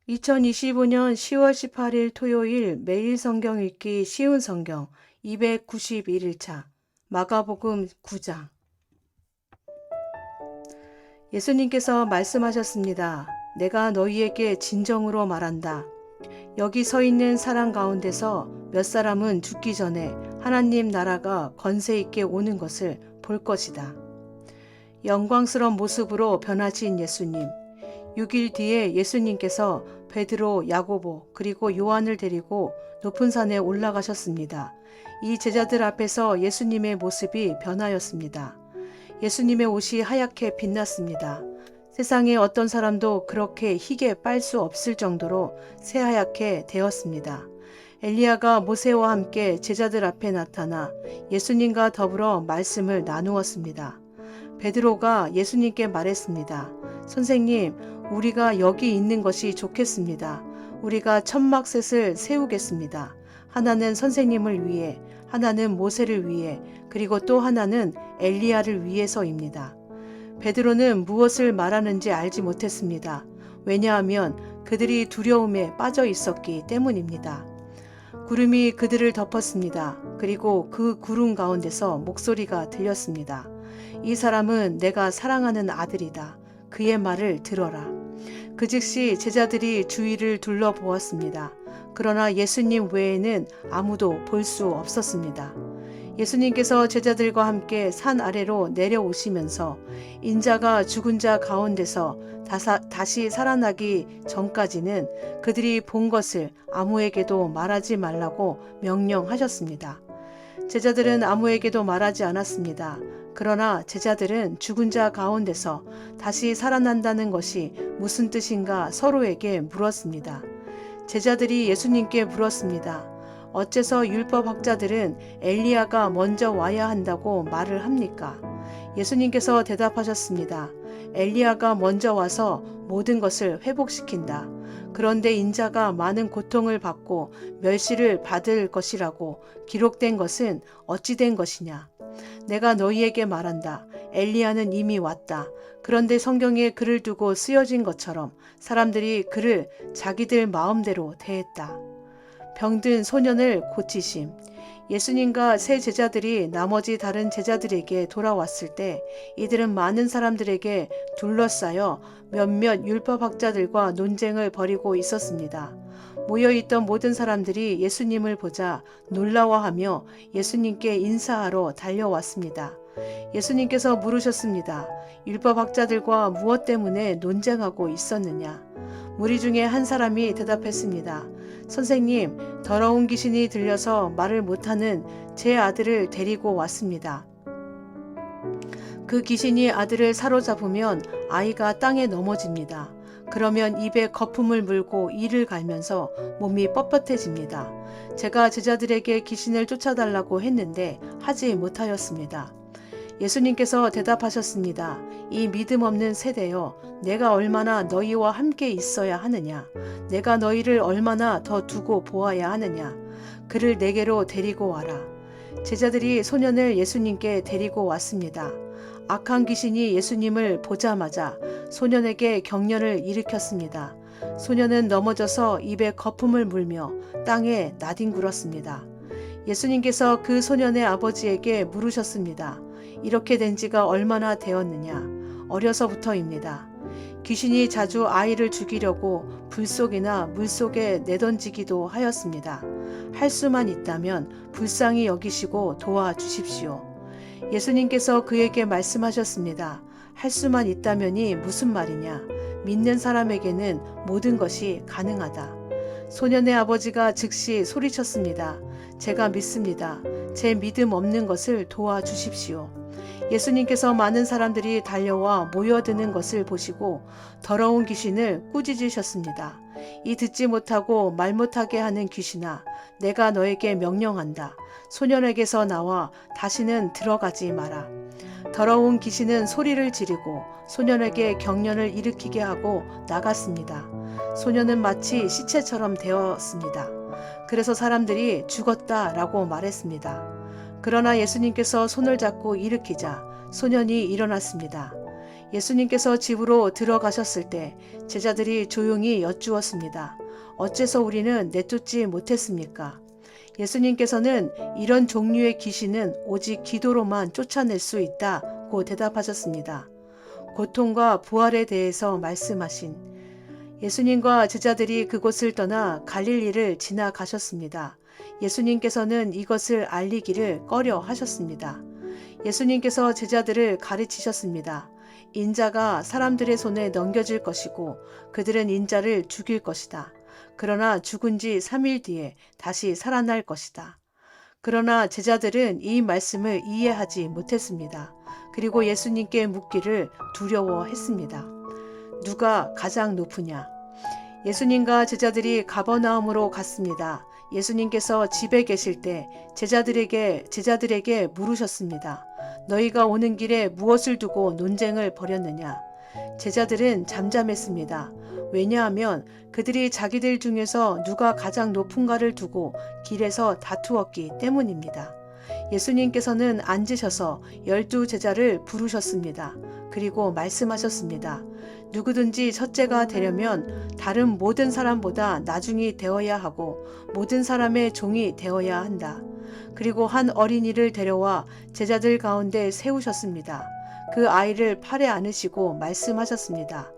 2025년 10월 18일 토요일 매일 성경 읽기 쉬운 성경 291일차 마가복음 9장. 예수님께서 말씀하셨습니다. 내가 너희에게 진정으로 말한다. 여기 서 있는 사람 가운데서 몇 사람은 죽기 전에 하나님 나라가 권세 있게 오는 것을 볼 것이다. 영광스러운 모습으로 변하신 예수님. 6일 뒤에 예수님께서 베드로, 야고보, 그리고 요한을 데리고 높은 산에 올라가셨습니다. 이 제자들 앞에서 예수님의 모습이 변하였습니다. 예수님의 옷이 하얗게 빛났습니다. 세상에 어떤 사람도 그렇게 희게 빨 수 없을 정도로 새하얗게 되었습니다. 엘리야가 모세와 함께 제자들 앞에 나타나 예수님과 더불어 말씀을 나누었습니다. 베드로가 예수님께 말했습니다. 선생님, 우리가 여기 있는 것이 좋겠습니다. 우리가 천막셋을 세우겠습니다. 하나는 선생님을 위해, 하나는 모세를 위해, 그리고 또 하나는 엘리야를 위해서입니다. 베드로는 무엇을 말하는지 알지 못했습니다. 왜냐하면 그들이 두려움에 빠져 있었기 때문입니다. 구름이 그들을 덮었습니다. 그리고 그 구름 가운데서 목소리가 들렸습니다. 이 사람은 내가 사랑하는 아들이다. 그의 말을 들어라. 그 즉시 제자들이 주위를 둘러보았습니다. 그러나 예수님 외에는 아무도 볼 수 없었습니다. 예수님께서 제자들과 함께 산 아래로 내려오시면서 인자가 죽은 자 가운데서 다시 살아나기 전까지는 그들이 본 것을 아무에게도 말하지 말라고 명령하셨습니다. 제자들은 아무에게도 말하지 않았습니다. 그러나 제자들은 죽은 자 가운데서 다시 살아난다는 것이 무슨 뜻인가 서로에게 물었습니다. 제자들이 예수님께 물었습니다. 어째서 율법학자들은 엘리야가 먼저 와야 한다고 말을 합니까? 예수님께서 대답하셨습니다. 엘리야가 먼저 와서 모든 것을 회복시킨다. 그런데 인자가 많은 고통을 받고 멸시를 받을 것이라고 기록된 것은 어찌 된 것이냐? 내가 너희에게 말한다. 엘리야는 이미 왔다. 그런데 성경에 그를 두고 쓰여진 것처럼 사람들이 그를 자기들 마음대로 대했다. 병든 소년을 고치심. 예수님과 세 제자들이 나머지 다른 제자들에게 돌아왔을 때 이들은 많은 사람들에게 둘러싸여 몇몇 율법학자들과 논쟁을 벌이고 있었습니다. 모여있던 모든 사람들이 예수님을 보자 놀라워하며 예수님께 인사하러 달려왔습니다. 예수님께서 물으셨습니다. 율법학자들과 무엇 때문에 논쟁하고 있었느냐? 무리 중에 한 사람이 대답했습니다. 선생님, 더러운 귀신이 들려서 말을 못하는 제 아들을 데리고 왔습니다. 그 귀신이 아들을 사로잡으면 아이가 땅에 넘어집니다. 그러면 입에 거품을 물고 이를 갈면서 몸이 뻣뻣해집니다. 제가 제자들에게 귀신을 쫓아달라고 했는데 하지 못하였습니다. 예수님께서 대답하셨습니다. 이 믿음 없는 세대여, 내가 얼마나 너희와 함께 있어야 하느냐? 내가 너희를 얼마나 더 두고 보아야 하느냐? 그를 내게로 데리고 와라. 제자들이 소년을 예수님께 데리고 왔습니다. 악한 귀신이 예수님을 보자마자 소년에게 경련을 일으켰습니다. 소년은 넘어져서 입에 거품을 물며 땅에 나뒹굴었습니다. 예수님께서 그 소년의 아버지에게 물으셨습니다. 이렇게 된 지가 얼마나 되었느냐? 어려서부터입니다. 귀신이 자주 아이를 죽이려고 불 속이나 물 속에 내던지기도 하였습니다. 할 수만 있다면 불쌍히 여기시고 도와주십시오. 예수님께서 그에게 말씀하셨습니다. 할 수만 있다면이 무슨 말이냐? 믿는 사람에게는 모든 것이 가능하다. 소년의 아버지가 즉시 소리쳤습니다. 제가 믿습니다. 제 믿음 없는 것을 도와주십시오. 예수님께서 많은 사람들이 달려와 모여드는 것을 보시고 더러운 귀신을 꾸짖으셨습니다. 이 듣지 못하고 말 못하게 하는 귀신아, 내가 너에게 명령한다. 소년에게서 나와 다시는 들어가지 마라. 더러운 귀신은 소리를 지르고 소년에게 경련을 일으키게 하고 나갔습니다. 소년은 마치 시체처럼 되었습니다. 그래서 사람들이 죽었다라고 말했습니다. 그러나 예수님께서 손을 잡고 일으키자 소년이 일어났습니다. 예수님께서 집으로 들어가셨을 때 제자들이 조용히 여쭈었습니다. 어째서 우리는 내쫓지 못했습니까? 예수님께서는 이런 종류의 귀신은 오직 기도로만 쫓아낼 수 있다고 대답하셨습니다. 고통과 부활에 대해서 말씀하신 예수님과 제자들이 그곳을 떠나 갈릴리를 지나가셨습니다. 예수님께서는 이것을 알리기를 꺼려 하셨습니다. 예수님께서 제자들을 가르치셨습니다. 인자가 사람들의 손에 넘겨질 것이고 그들은 인자를 죽일 것이다. 그러나 죽은 지 3일 뒤에 다시 살아날 것이다. 그러나 제자들은 이 말씀을 이해하지 못했습니다. 그리고 예수님께 묻기를 두려워했습니다. 누가 가장 높으냐? 예수님과 제자들이 가버나움으로 갔습니다. 예수님께서 집에 계실 때 제자들에게 물으셨습니다. 너희가 오는 길에 무엇을 두고 논쟁을 벌였느냐? 제자들은 잠잠했습니다. 왜냐하면 그들이 자기들 중에서 누가 가장 높은가를 두고 길에서 다투었기 때문입니다. 예수님께서는 앉으셔서 12 제자를 부르셨습니다. 그리고 말씀하셨습니다. 누구든지 첫째가 되려면 다른 모든 사람보다 나중이 되어야 하고 모든 사람의 종이 되어야 한다. 그리고 한 어린이를 데려와 제자들 가운데 세우셨습니다. 그 아이를 팔에 안으시고 말씀하셨습니다.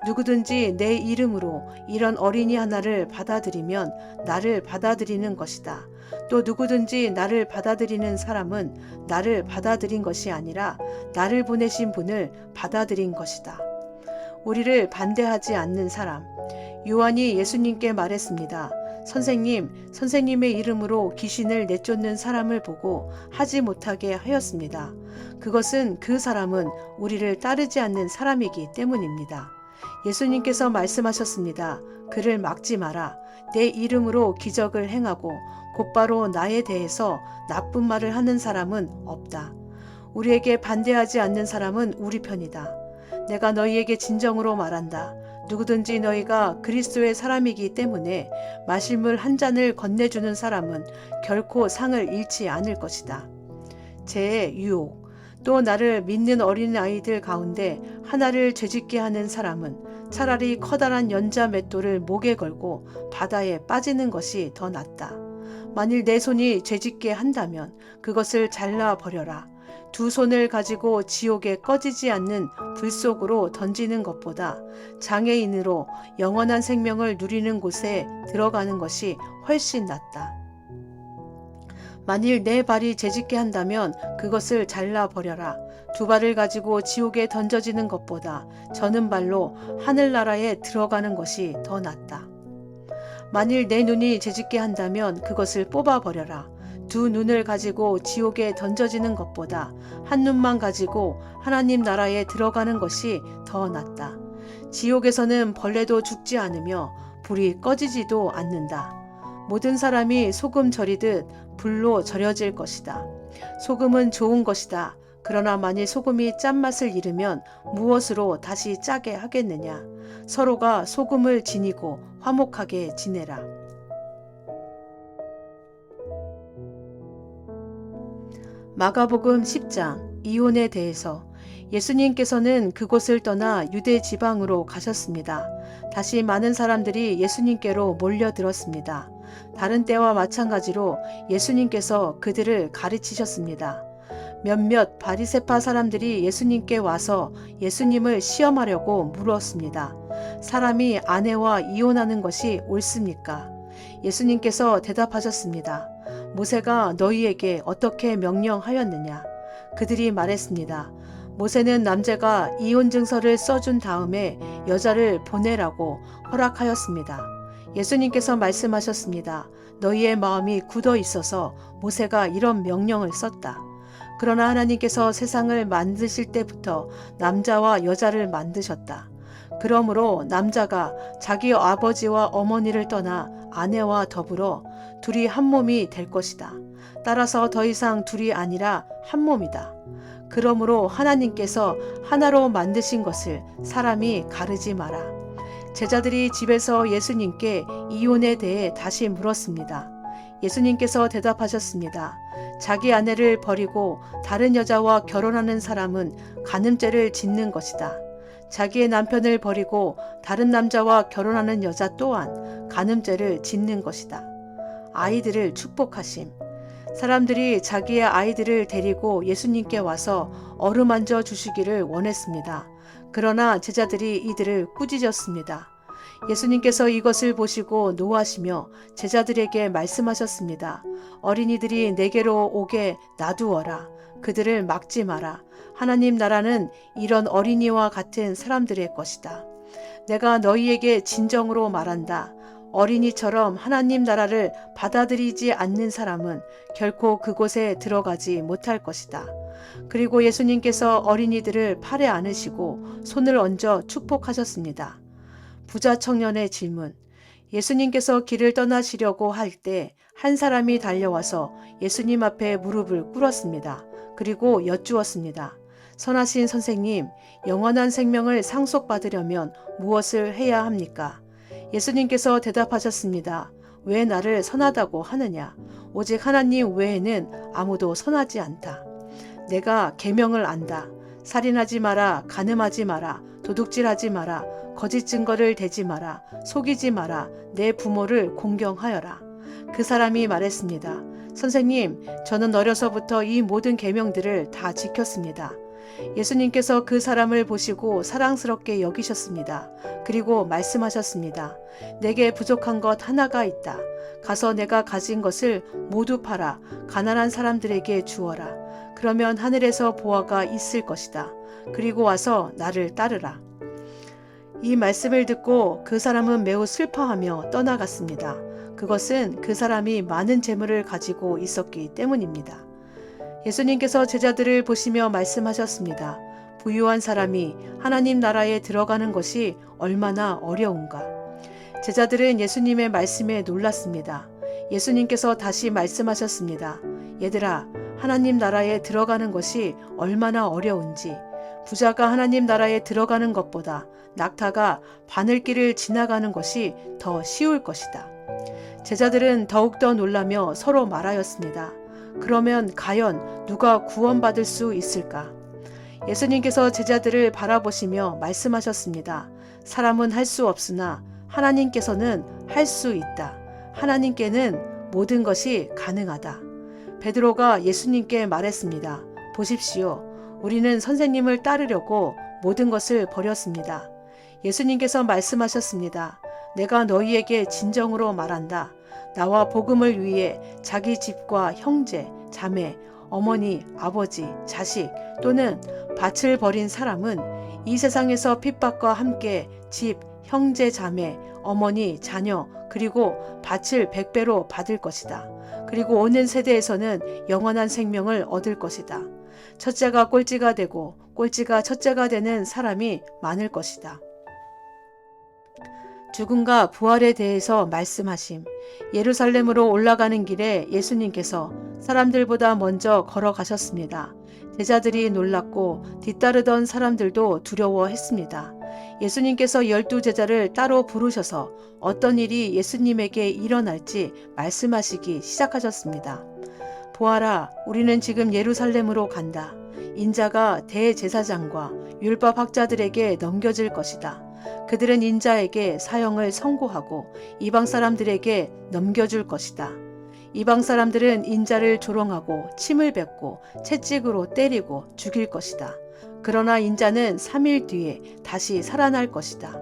누구든지 내 이름으로 이런 어린이 하나를 받아들이면 나를 받아들이는 것이다. 또 누구든지 나를 받아들이는 사람은 나를 받아들인 것이 아니라 나를 보내신 분을 받아들인 것이다. 우리를 반대하지 않는 사람. 요한이 예수님께 말했습니다. 선생님의 이름으로 귀신을 내쫓는 사람을 보고 하지 못하게 하였습니다. 그것은 그 사람은 우리를 따르지 않는 사람이기 때문입니다. 예수님께서 말씀하셨습니다. 그를 막지 마라. 내 이름으로 기적을 행하고 곧바로 나에 대해서 나쁜 말을 하는 사람은 없다. 우리에게 반대하지 않는 사람은 우리 편이다. 내가 너희에게 진정으로 말한다. 누구든지 너희가 그리스도의 사람이기 때문에 마실 물 한 잔을 건네주는 사람은 결코 상을 잃지 않을 것이다. 제 유혹. 또 나를 믿는 어린아이들 가운데 하나를 죄짓게 하는 사람은 차라리 커다란 연자 맷돌을 목에 걸고 바다에 빠지는 것이 더 낫다. 만일 내 손이 죄짓게 한다면 그것을 잘라 버려라. 두 손을 가지고 지옥에 꺼지지 않는 불 속으로 던지는 것보다 장애인으로 영원한 생명을 누리는 곳에 들어가는 것이 훨씬 낫다. 만일 내 발이 죄짓게 한다면 그것을 잘라 버려라. 두 발을 가지고 지옥에 던져지는 것보다 저는 발로 하늘나라에 들어가는 것이 더 낫다. 만일 내 눈이 죄짓게 한다면 그것을 뽑아 버려라. 두 눈을 가지고 지옥에 던져지는 것보다 한 눈만 가지고 하나님 나라에 들어가는 것이 더 낫다. 지옥에서는 벌레도 죽지 않으며 불이 꺼지지도 않는다. 모든 사람이 소금 절이듯 불로 절여질 것이다. 소금은 좋은 것이다. 그러나 만일 소금이 짠맛을 잃으면 무엇으로 다시 짜게 하겠느냐. 서로가 소금을 지니고 화목하게 지내라. 마가복음 10장 이혼에 대해서. 예수님께서는 그곳을 떠나 유대 지방으로 가셨습니다. 다시 많은 사람들이 예수님께로 몰려들었습니다. 다른 때와 마찬가지로 예수님께서 그들을 가르치셨습니다. 몇몇 바리새파 사람들이 예수님께 와서 예수님을 시험하려고 물었습니다. 사람이 아내와 이혼하는 것이 옳습니까? 예수님께서 대답하셨습니다. 모세가 너희에게 어떻게 명령하였느냐? 그들이 말했습니다. 모세는 남자가 이혼 증서를 써준 다음에 여자를 보내라고 허락하였습니다. 예수님께서 말씀하셨습니다. 너희의 마음이 굳어 있어서 모세가 이런 명령을 썼다. 그러나 하나님께서 세상을 만드실 때부터 남자와 여자를 만드셨다. 그러므로 남자가 자기 아버지와 어머니를 떠나 아내와 더불어 둘이 한 몸이 될 것이다. 따라서 더 이상 둘이 아니라 한 몸이다. 그러므로 하나님께서 하나로 만드신 것을 사람이 가르지 마라. 제자들이 집에서 예수님께 이혼에 대해 다시 물었습니다. 예수님께서 대답하셨습니다. 자기 아내를 버리고 다른 여자와 결혼하는 사람은 간음죄를 짓는 것이다. 자기의 남편을 버리고 다른 남자와 결혼하는 여자 또한 간음죄를 짓는 것이다. 아이들을 축복하심. 사람들이 자기의 아이들을 데리고 예수님께 와서 어루만져 주시기를 원했습니다. 그러나 제자들이 이들을 꾸짖었습니다. 예수님께서 이것을 보시고 노하시며 제자들에게 말씀하셨습니다. 어린이들이 내게로 오게 놔두어라. 그들을 막지 마라. 하나님 나라는 이런 어린이와 같은 사람들의 것이다. 내가 너희에게 진정으로 말한다. 어린이처럼 하나님 나라를 받아들이지 않는 사람은 결코 그곳에 들어가지 못할 것이다. 그리고 예수님께서 어린이들을 팔에 안으시고 손을 얹어 축복하셨습니다. 부자 청년의 질문. 예수님께서 길을 떠나시려고 할 때 한 사람이 달려와서 예수님 앞에 무릎을 꿇었습니다. 그리고 여쭈었습니다. 선하신 선생님, 영원한 생명을 상속받으려면 무엇을 해야 합니까? 예수님께서 대답하셨습니다. 왜 나를 선하다고 하느냐? 오직 하나님 외에는 아무도 선하지 않다. 내가 계명을 안다. 살인하지 마라, 간음하지 마라, 도둑질하지 마라, 거짓 증거를 대지 마라, 속이지 마라, 내 부모를 공경하여라. 그 사람이 말했습니다. 선생님, 저는 어려서부터 이 모든 계명들을 다 지켰습니다. 예수님께서 그 사람을 보시고 사랑스럽게 여기셨습니다. 그리고 말씀하셨습니다. 내게 부족한 것 하나가 있다. 가서 내가 가진 것을 모두 팔아 가난한 사람들에게 주어라. 그러면 하늘에서 보화가 있을 것이다. 그리고 와서 나를 따르라. 이 말씀을 듣고 그 사람은 매우 슬퍼하며 떠나갔습니다. 그것은 그 사람이 많은 재물을 가지고 있었기 때문입니다. 예수님께서 제자들을 보시며 말씀하셨습니다. 부유한 사람이 하나님 나라에 들어가는 것이 얼마나 어려운가. 제자들은 예수님의 말씀에 놀랐습니다. 예수님께서 다시 말씀하셨습니다. 얘들아, 하나님 나라에 들어가는 것이 얼마나 어려운지, 부자가 하나님 나라에 들어가는 것보다 낙타가 바늘길을 지나가는 것이 더 쉬울 것이다. 제자들은 더욱더 놀라며 서로 말하였습니다. 그러면 과연 누가 구원받을 수 있을까? 예수님께서 제자들을 바라보시며 말씀하셨습니다. 사람은 할 수 없으나 하나님께서는 할 수 있다. 하나님께는 모든 것이 가능하다. 베드로가 예수님께 말했습니다. 보십시오. 우리는 선생님을 따르려고 모든 것을 버렸습니다. 예수님께서 말씀하셨습니다. 내가 너희에게 진정으로 말한다. 나와 복음을 위해 자기 집과 형제, 자매, 어머니, 아버지, 자식 또는 밭을 버린 사람은 이 세상에서 핍박과 함께 집, 형제, 자매, 어머니, 자녀 그리고 밭을 100배로 받을 것이다. 그리고 오는 세대에서는 영원한 생명을 얻을 것이다. 첫째가 꼴찌가 되고 꼴찌가 첫째가 되는 사람이 많을 것이다. 죽음과 부활에 대해서 말씀하심. 예루살렘으로 올라가는 길에 예수님께서 사람들보다 먼저 걸어가셨습니다. 제자들이 놀랐고 뒤따르던 사람들도 두려워했습니다. 예수님께서 12제자를 따로 부르셔서 어떤 일이 예수님에게 일어날지 말씀하시기 시작하셨습니다. 보아라, 우리는 지금 예루살렘으로 간다. 인자가 대제사장과 율법학자들에게 넘겨질 것이다. 그들은 인자에게 사형을 선고하고 이방 사람들에게 넘겨줄 것이다. 이방 사람들은 인자를 조롱하고 침을 뱉고 채찍으로 때리고 죽일 것이다. 그러나 인자는 3일 뒤에 다시 살아날 것이다.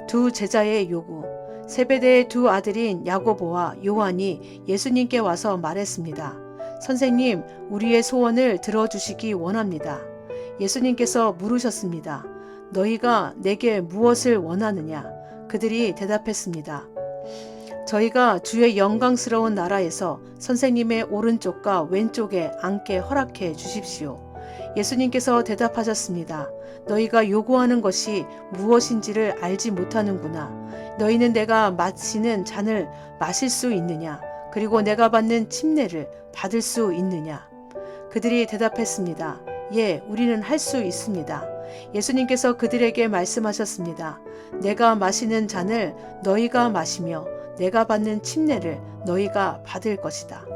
두 제자의 요구. 세베대의 두 아들인 야고보와 요한이 예수님께 와서 말했습니다. 선생님, 우리의 소원을 들어주시기 원합니다. 예수님께서 물으셨습니다. 너희가 내게 무엇을 원하느냐? 그들이 대답했습니다. 저희가 주의 영광스러운 나라에서 선생님의 오른쪽과 왼쪽에 앉게 허락해 주십시오. 예수님께서 대답하셨습니다. 너희가 요구하는 것이 무엇인지를 알지 못하는구나. 너희는 내가 마시는 잔을 마실 수 있느냐? 그리고 내가 받는 침례를 받을 수 있느냐? 그들이 대답했습니다. 예, 우리는 할 수 있습니다. 예수님께서 그들에게 말씀하셨습니다. 내가 마시는 잔을 너희가 마시며 내가 받는 침례를 너희가 받을 것이다.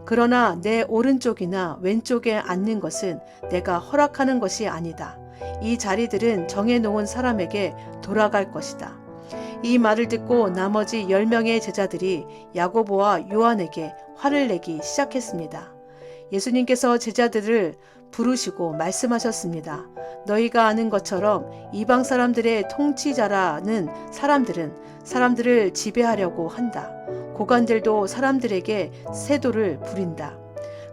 그러나 내 오른쪽이나 왼쪽에 앉는 것은 내가 허락하는 것이 아니다. 이 자리들은 정해놓은 사람에게 돌아갈 것이다. 이 말을 듣고 나머지 10명의 제자들이 야고보와 요한에게 화를 내기 시작했습니다. 예수님께서 제자들을 부르시고 말씀하셨습니다. 너희가 아는 것처럼 이방 사람들의 통치자라는 사람들은 사람들을 지배하려고 한다. 고관들도 사람들에게 세도를 부린다.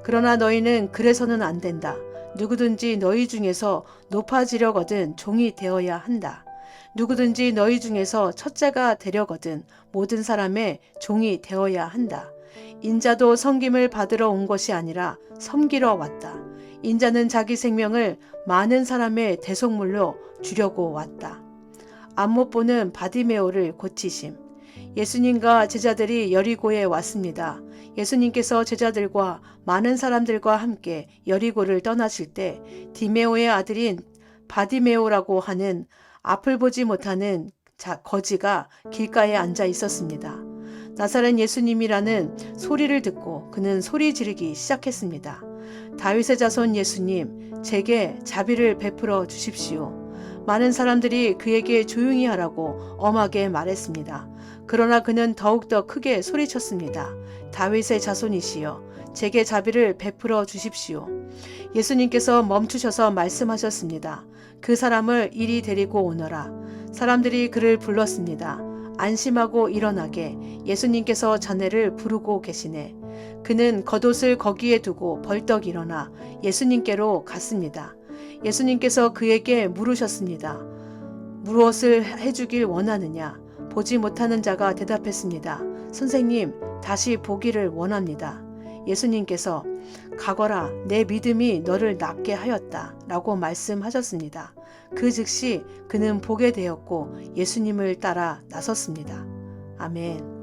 그러나 너희는 그래서는 안 된다. 누구든지 너희 중에서 높아지려거든 종이 되어야 한다. 누구든지 너희 중에서 첫째가 되려거든 모든 사람의 종이 되어야 한다. 인자도 섬김을 받으러 온 것이 아니라 섬기러 왔다. 인자는 자기 생명을 많은 사람의 대속물로 주려고 왔다. 앞 못 보는 바디메오를 고치심. 예수님과 제자들이 여리고에 왔습니다. 예수님께서 제자들과 많은 사람들과 함께 여리고를 떠나실 때 디메오의 아들인 바디메오라고 하는 앞을 보지 못하는 거지가 길가에 앉아 있었습니다. 나사렛 예수님이라는 소리를 듣고 그는 소리 지르기 시작했습니다. 다윗의 자손 예수님, 제게 자비를 베풀어 주십시오. 많은 사람들이 그에게 조용히 하라고 엄하게 말했습니다. 그러나 그는 더욱더 크게 소리쳤습니다. 다윗의 자손이시여, 제게 자비를 베풀어 주십시오. 예수님께서 멈추셔서 말씀하셨습니다. 그 사람을 이리 데리고 오너라. 사람들이 그를 불렀습니다. 안심하고 일어나게 예수님께서 자네를 부르고 계시네. 그는 겉옷을 거기에 두고 벌떡 일어나 예수님께로 갔습니다. 예수님께서 그에게 물으셨습니다. 무엇을 해주길 원하느냐? 보지 못하는 자가 대답했습니다. 선생님, 다시 보기를 원합니다. 예수님께서 가거라, 내 믿음이 너를 낫게 하였다 라고 말씀하셨습니다. 그 즉시 그는 보게 되었고 예수님을 따라 나섰습니다. 아멘.